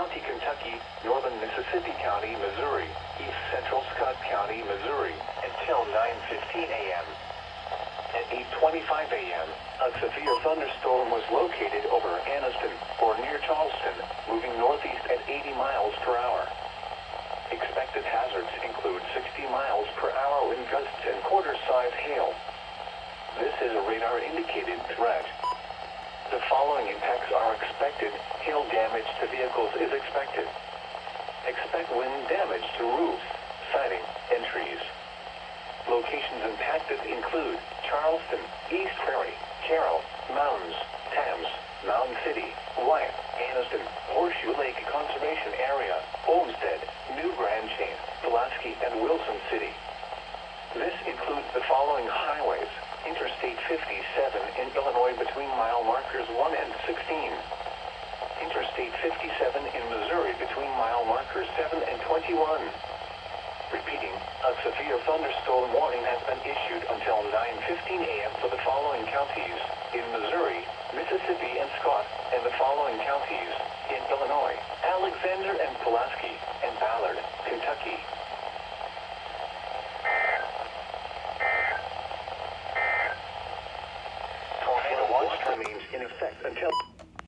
County, Kentucky, northern Mississippi County, Missouri, east central Scott County, Missouri, until 9:15 a.m. At 8:25 a.m., a severe thunderstorm was located over Anniston, or near Charleston, moving northeast at 80 miles per hour. Expected hazards include 60 miles per hour wind gusts and quarter-size hail. This is a radar-indicated threat. The following impacts are expected. Hail damage to vehicles is expected. Expect wind damage to roofs, siding, and trees. Locations impacted include Charleston, East Prairie, Carroll, Mounds, Thames, Mountain City, Wyatt, Anniston, Horseshoe Lake Conservation Area, Olmsted, New Grand Chain, Pulaski, and Wilson City. This includes the following highways: Interstate 57 in Illinois between mile markers 1 and 16. Interstate 57 in Missouri between mile markers 7 and 21. Repeating, a severe thunderstorm warning has been issued until 9:15 a.m. for the following counties in Missouri, Mississippi, and Scott, and the following counties in Illinois, Alexander and Pulaski.